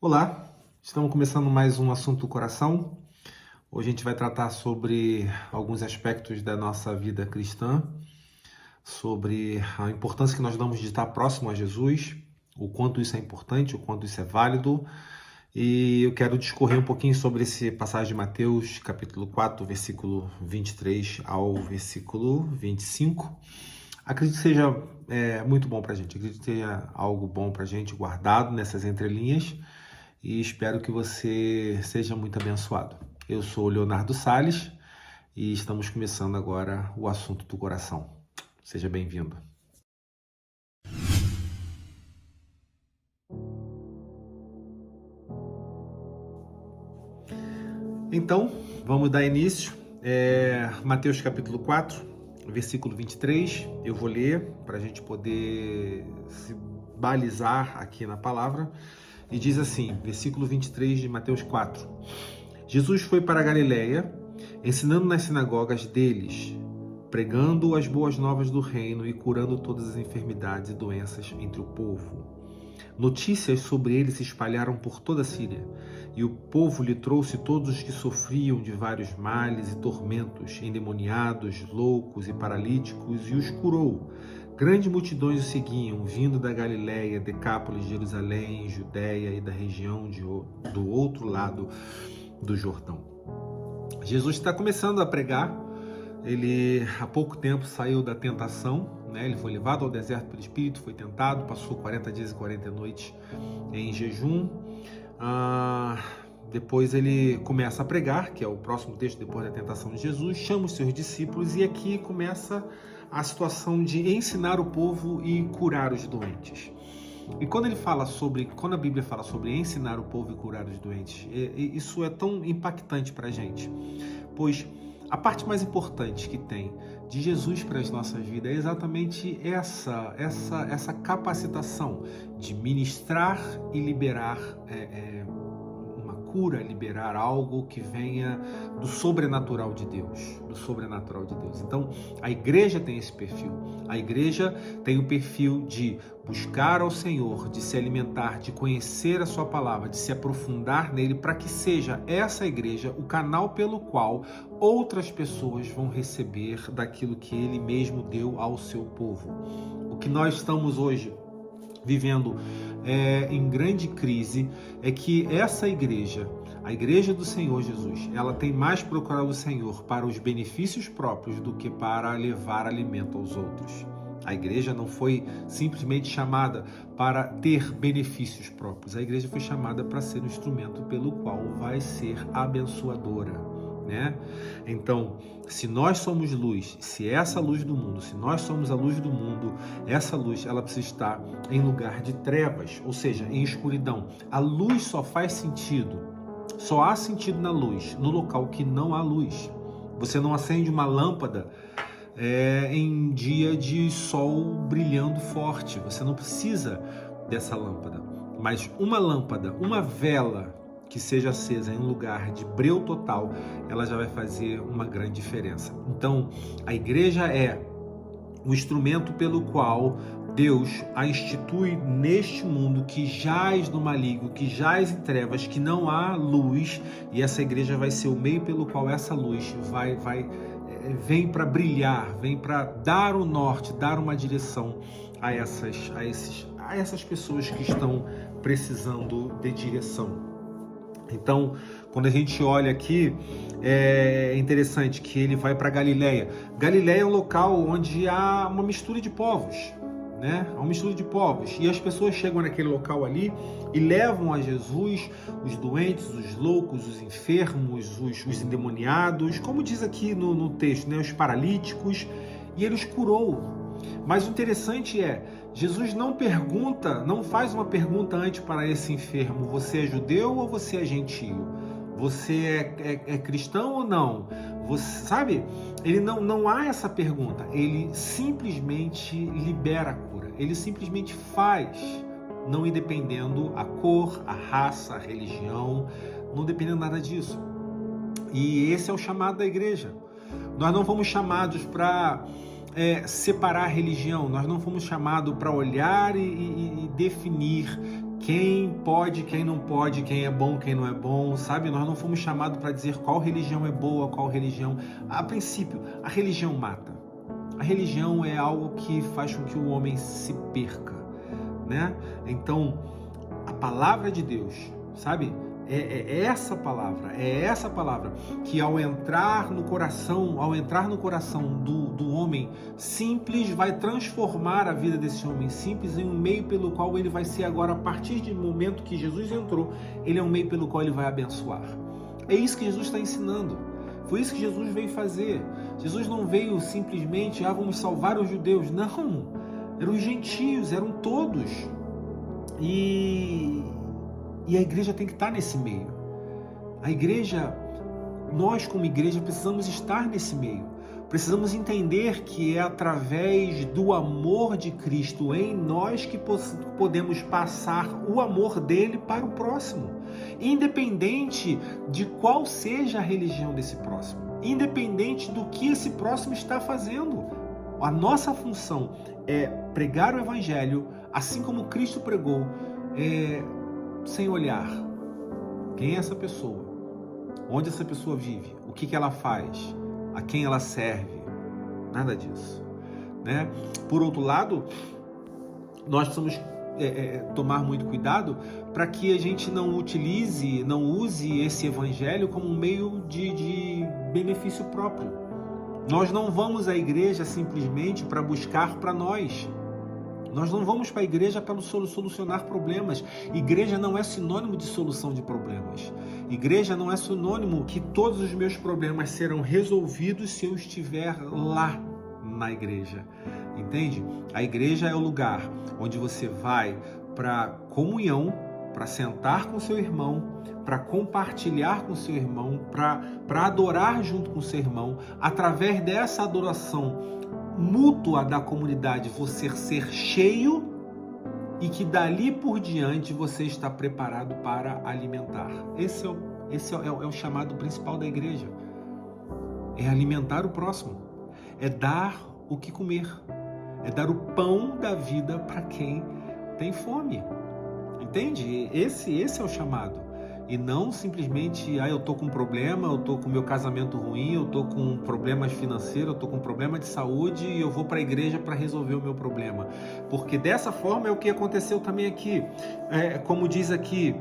Olá, estamos começando mais um assunto do coração. Hoje a gente vai tratar sobre alguns aspectos da nossa vida cristã, sobre a importância que nós damos de estar próximo a Jesus, o quanto isso é importante, o quanto isso é válido. E eu quero discorrer um pouquinho sobre esse passagem de Mateus, capítulo 4, versículo 23 ao versículo 25. Acredito que seja muito bom para a gente, acredito que seja algo bom para a gente guardado nessas entrelinhas e espero que você seja muito abençoado. Eu sou Leonardo Salles e estamos começando agora o assunto do coração. Seja bem-vindo. Então, vamos dar início. Mateus capítulo 4, versículo 23. Eu vou ler para a gente poder se balizar aqui na palavra. E diz assim, versículo 23 de Mateus 4. Jesus foi para a Galiléia, ensinando nas sinagogas deles, pregando as boas novas do reino e curando todas as enfermidades e doenças entre o povo. Notícias sobre ele se espalharam por toda a Síria, e o povo lhe trouxe todos os que sofriam de vários males e tormentos, endemoniados, loucos e paralíticos, e os curou. Grandes multidões o seguiam, vindo da Galiléia, Decápolis, Jerusalém, Judéia e da região do outro lado do Jordão. Jesus está começando a pregar. Ele há pouco tempo saiu da tentação, né? Ele foi levado ao deserto pelo Espírito, foi tentado, passou 40 dias e 40 noites em jejum. Depois ele começa a pregar, que é o próximo texto depois da tentação de Jesus, chama os seus discípulos e aqui começa a situação de ensinar o povo e curar os doentes. E quando a Bíblia fala sobre ensinar o povo e curar os doentes, isso é tão impactante para a gente, pois a parte mais importante que tem de Jesus para as nossas vidas é exatamente essa capacitação de ministrar e liberar uma cura, liberar algo que venha do sobrenatural de Deus, Então, a igreja tem esse perfil. A igreja tem o perfil de buscar ao Senhor, de se alimentar, de conhecer a sua palavra, de se aprofundar nele, para que seja essa igreja o canal pelo qual outras pessoas vão receber daquilo que ele mesmo deu ao seu povo. O que nós estamos hoje vivendo em grande crise é que essa igreja, a igreja do Senhor Jesus, ela tem mais procurado o Senhor para os benefícios próprios do que para levar alimento aos outros. A igreja não foi simplesmente chamada para ter benefícios próprios. A igreja foi chamada para ser um instrumento pelo qual vai ser abençoadora, né? Então, se nós somos luz, se essa luz do mundo, se nós somos a luz do mundo, essa luz ela precisa estar em lugar de trevas, ou seja, em escuridão. A luz só faz sentido, só há sentido na luz, no local que não há luz. Você não acende uma lâmpada em dia de sol brilhando forte. Você não precisa dessa lâmpada. Mas uma lâmpada, uma vela que seja acesa em um lugar de breu total, ela já vai fazer uma grande diferença. Então, a igreja é o instrumento pelo qual Deus a institui neste mundo que jaz no maligno, que jaz em trevas, que não há luz, e essa igreja vai ser o meio pelo qual essa luz vem para brilhar, vem para dar o norte, dar uma direção a essas pessoas que estão precisando de direção. Então, quando a gente olha aqui, é interessante que ele vai para Galiléia. Galiléia é um local onde há uma mistura de povos, né? Há uma mistura de povos. E as pessoas chegam naquele local ali e levam a Jesus os doentes, os loucos, os enfermos, os endemoniados, como diz aqui no texto, né? Os paralíticos, e ele os curou. Mas o interessante é, Jesus não faz uma pergunta antes para esse enfermo: você é judeu ou você é gentio? Você é cristão ou não? Você sabe? Ele não há essa pergunta. Ele simplesmente libera a cura. Ele simplesmente faz, não dependendo a cor, a raça, a religião, não dependendo nada disso. E esse é o chamado da igreja. Nós não fomos chamados para separar a religião, nós não fomos chamados para olhar e definir quem pode, quem não pode, quem é bom, quem não é bom, sabe? Nós não fomos chamados para dizer qual religião é boa, qual religião... A princípio, a religião mata. A religião é algo que faz com que o homem se perca, né? Então, a palavra de Deus, sabe? É essa palavra que ao entrar no coração do homem simples, vai transformar a vida desse homem simples em um meio pelo qual ele vai ser agora, a partir do momento que Jesus entrou, ele é um meio pelo qual ele vai abençoar. É isso que Jesus está ensinando. Foi isso que Jesus veio fazer. Jesus não veio simplesmente, vamos salvar os judeus. Não, eram os gentios, eram todos. E a igreja tem que estar nesse meio. A igreja, nós como igreja precisamos estar nesse meio. Precisamos entender que é através do amor de Cristo em nós que podemos passar o amor dele para o próximo. Independente de qual seja a religião desse próximo. Independente do que esse próximo está fazendo. A nossa função é pregar o evangelho, assim como Cristo pregou, sem olhar quem é essa pessoa, onde essa pessoa vive, o que ela faz, a quem ela serve, nada disso, né? Por outro lado, nós precisamos tomar muito cuidado para que a gente não use esse evangelho como um meio de benefício próprio. Nós não vamos à igreja simplesmente para buscar para nós. Nós não vamos para a igreja para solucionar problemas. Igreja não é sinônimo de solução de problemas. Igreja não é sinônimo que todos os meus problemas serão resolvidos se eu estiver lá na igreja. Entende? A igreja é o lugar onde você vai para comunhão, para sentar com seu irmão, para compartilhar com seu irmão, para adorar junto com seu irmão. Através dessa adoração mútua da comunidade, você ser cheio e que dali por diante você está preparado para alimentar. Esse é o chamado principal da igreja. É alimentar o próximo. É dar o que comer. É dar o pão da vida para quem tem fome. Entende? Esse é o chamado. E não simplesmente, eu tô com um problema, eu tô com meu casamento ruim, eu tô com problemas financeiros, eu tô com problema de saúde e eu vou para a igreja para resolver o meu problema. Porque dessa forma é o que aconteceu também aqui. Como diz aqui,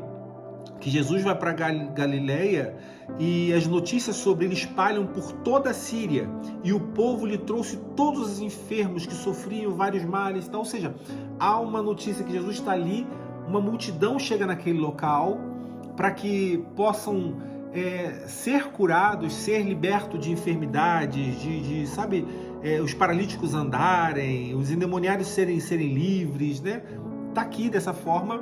que Jesus vai para Galileia e as notícias sobre ele espalham por toda a Síria e o povo lhe trouxe todos os enfermos que sofriam vários males. Então, ou seja, há uma notícia que Jesus está ali, uma multidão chega naquele local para que possam ser curados, ser libertos de enfermidades, os paralíticos andarem, os endemoniados serem livres, né? Está aqui dessa forma,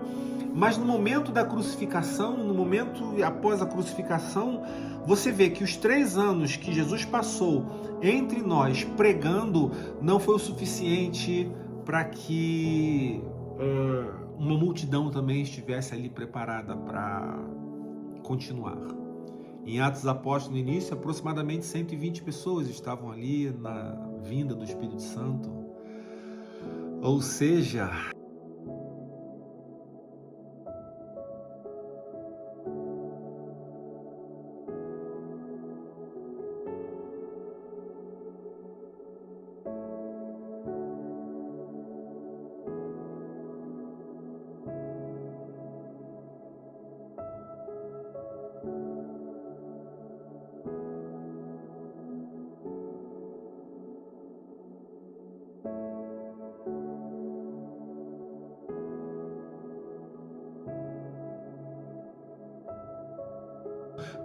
mas no momento da crucificação, no momento após a crucificação, você vê que os 3 anos que Jesus passou entre nós pregando não foi o suficiente para que uma multidão também estivesse ali preparada para continuar. Em Atos dos Apóstolos, no início, aproximadamente 120 pessoas estavam ali na vinda do Espírito Santo. Ou seja,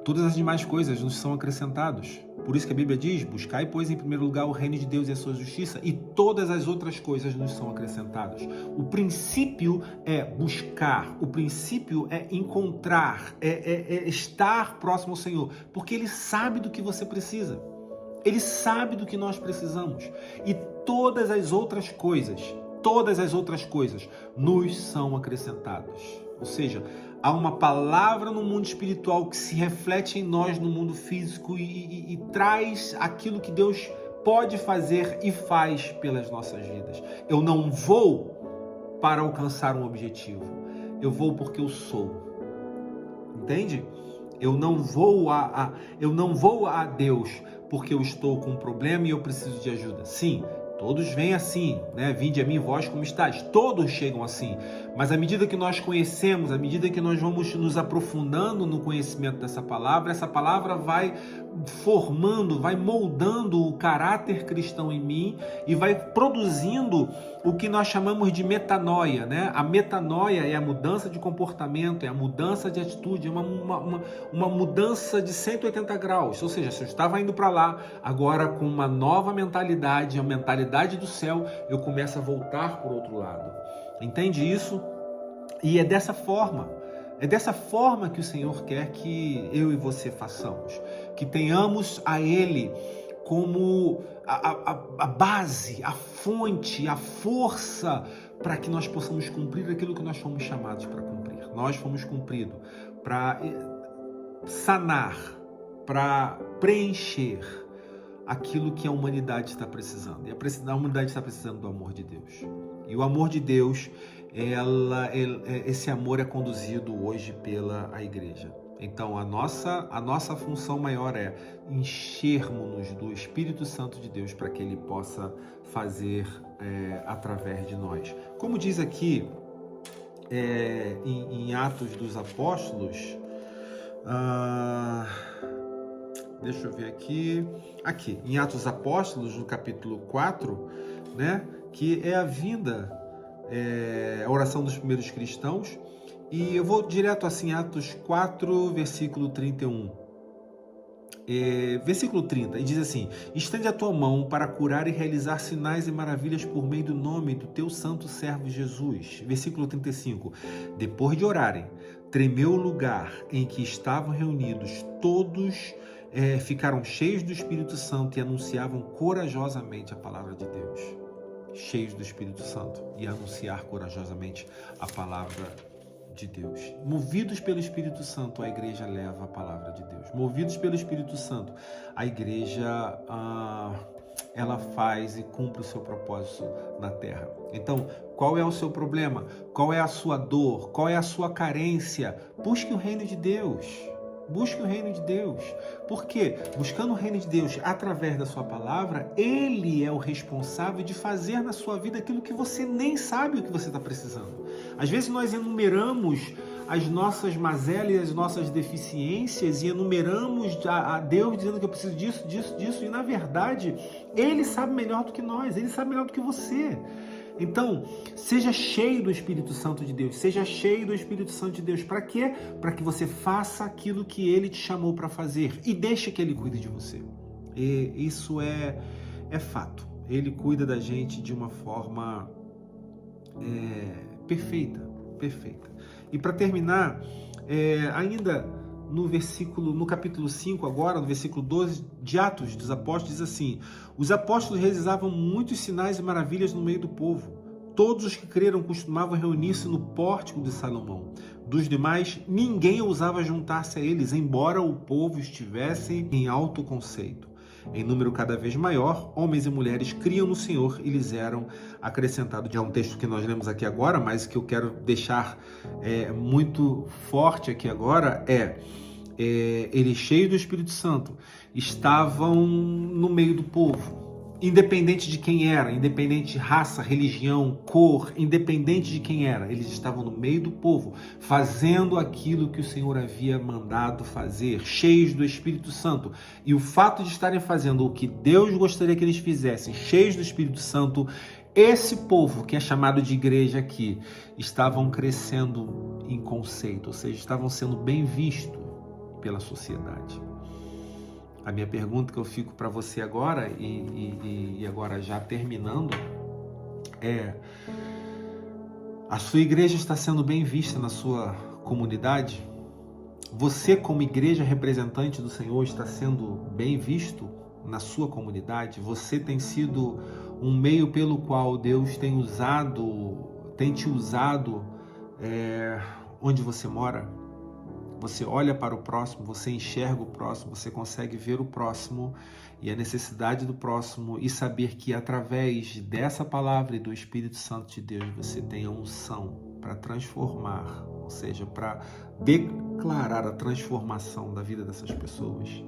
todas as demais coisas nos são acrescentadas. Por isso que a Bíblia diz, buscai, pois, em primeiro lugar o reino de Deus e a sua justiça, e todas as outras coisas nos são acrescentadas. O princípio é buscar, o princípio é encontrar, é estar próximo ao Senhor, porque Ele sabe do que você precisa. Ele sabe do que nós precisamos. E todas as outras coisas nos são acrescentadas. Ou seja, há uma palavra no mundo espiritual que se reflete em nós no mundo físico e traz aquilo que Deus pode fazer e faz pelas nossas vidas. Eu não vou para alcançar um objetivo. eu vou porque eu sou. Entende? Eu não vou a Deus porque eu estou com um problema e eu preciso de ajuda. Sim, todos vêm assim, né? Vinde a mim, vós como estáis. Todos chegam assim. Mas à medida que nós conhecemos, à medida que nós vamos nos aprofundando no conhecimento dessa palavra, essa palavra vai formando, vai moldando o caráter cristão em mim e vai produzindo o que nós chamamos de metanoia, né? A metanoia é a mudança de comportamento, é a mudança de atitude, é uma mudança de 180 graus. Ou seja, se eu estava indo para lá, agora com uma nova mentalidade, a mentalidade do céu, eu começo a voltar para o outro lado. Entende isso? E é dessa forma que o Senhor quer que eu e você façamos, que tenhamos a Ele como a base, a fonte, a força para que nós possamos cumprir aquilo que nós fomos chamados para cumprir. Nós fomos cumpridos para sanar, para preencher aquilo que a humanidade está precisando. E a humanidade está precisando do amor de Deus. E o amor de Deus, esse amor é conduzido hoje pela igreja. Então, a nossa função maior é enchermos-nos do Espírito Santo de Deus para que Ele possa fazer através de nós. Como diz aqui em Atos dos Apóstolos, deixa eu ver aqui, em Atos dos Apóstolos, no capítulo 4, né, que é a vinda, a oração dos primeiros cristãos. E eu vou direto assim, Atos 4, versículo 31. Versículo 30, e diz assim: estende a tua mão para curar e realizar sinais e maravilhas por meio do nome do teu santo servo Jesus. Versículo 35, depois de orarem, tremeu o lugar em que estavam reunidos, todos ficaram cheios do Espírito Santo e anunciavam corajosamente a palavra de Deus. Cheios do Espírito Santo e anunciar corajosamente a palavra de Deus. Movidos pelo Espírito Santo, a igreja leva a palavra de Deus. Movidos pelo Espírito Santo, a igreja ela faz e cumpre o seu propósito na terra. Então, qual é o seu problema? Qual é a sua dor? Qual é a sua carência? Busque o reino de Deus. Busque o reino de Deus. Por quê? Buscando o reino de Deus através da sua palavra, Ele é o responsável de fazer na sua vida aquilo que você nem sabe o que você está precisando. Às vezes nós enumeramos as nossas mazelas e as nossas deficiências e enumeramos a Deus dizendo que eu preciso disso, e na verdade Ele sabe melhor do que nós, Ele sabe melhor do que você. Então, seja cheio do Espírito Santo de Deus, seja cheio do Espírito Santo de Deus. Para quê? Para que você faça aquilo que Ele te chamou para fazer e deixe que Ele cuide de você. E isso é fato. Ele cuida da gente de uma forma perfeita. E para terminar, ainda no capítulo 5 agora, no versículo 12 de Atos dos Apóstolos, diz assim: os apóstolos realizavam muitos sinais e maravilhas no meio do povo. Todos os que creram costumavam reunir-se no pórtico de Salomão. Dos demais, ninguém ousava juntar-se a eles, embora o povo estivesse em alto conceito. Em número cada vez maior, homens e mulheres criam no Senhor e lhes eram acrescentados. É um texto que nós lemos aqui agora, mas que eu quero deixar muito forte aqui agora eles, cheios do Espírito Santo, estavam no meio do povo. Independente de quem era, independente de raça, religião, cor, independente de quem era, eles estavam no meio do povo, fazendo aquilo que o Senhor havia mandado fazer, cheios do Espírito Santo. E o fato de estarem fazendo o que Deus gostaria que eles fizessem, cheios do Espírito Santo, esse povo, que é chamado de igreja aqui, estavam crescendo em conceito, ou seja, estavam sendo bem vistos pela sociedade. A minha pergunta que eu fico para você agora, e agora já terminando, a sua igreja está sendo bem vista na sua comunidade? Você, como igreja representante do Senhor, está sendo bem visto na sua comunidade? Você tem sido um meio pelo qual Deus tem te usado onde você mora? Você olha para o próximo, você enxerga o próximo, você consegue ver o próximo e a necessidade do próximo e saber que através dessa palavra e do Espírito Santo de Deus você tem a unção para transformar, ou seja, para declarar a transformação da vida dessas pessoas.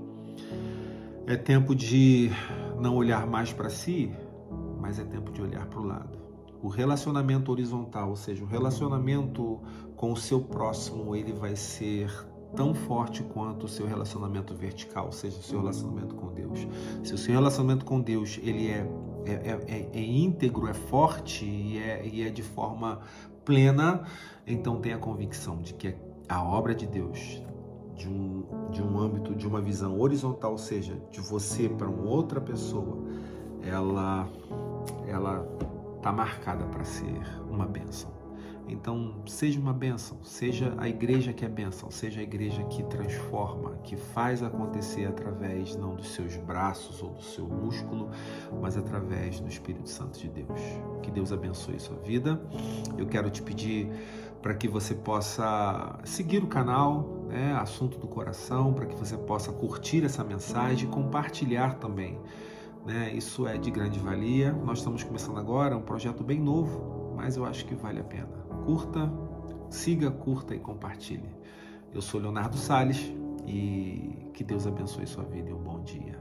É tempo de não olhar mais para si, mas é tempo de olhar para o lado. O relacionamento horizontal, ou seja, o relacionamento com o seu próximo, ele vai ser tão forte quanto o seu relacionamento vertical, ou seja, o seu relacionamento com Deus. Se o seu relacionamento com Deus ele é íntegro, é forte e é de forma plena, então tenha a convicção de que a obra de Deus, de um âmbito, de uma visão horizontal, ou seja, de você para uma outra pessoa, ela está marcada para ser uma bênção. Então, seja uma bênção, seja a igreja que é bênção, seja a igreja que transforma, que faz acontecer através não dos seus braços ou do seu músculo, mas através do Espírito Santo de Deus. Que Deus abençoe sua vida. Eu quero te pedir para que você possa seguir o canal, Assunto do Coração, para que você possa curtir essa mensagem e compartilhar também. Isso é de grande valia. Nós estamos começando agora um projeto bem novo, mas eu acho que vale a pena. Curta, siga, curta e compartilhe. Eu sou Leonardo Salles e que Deus abençoe sua vida e um bom dia.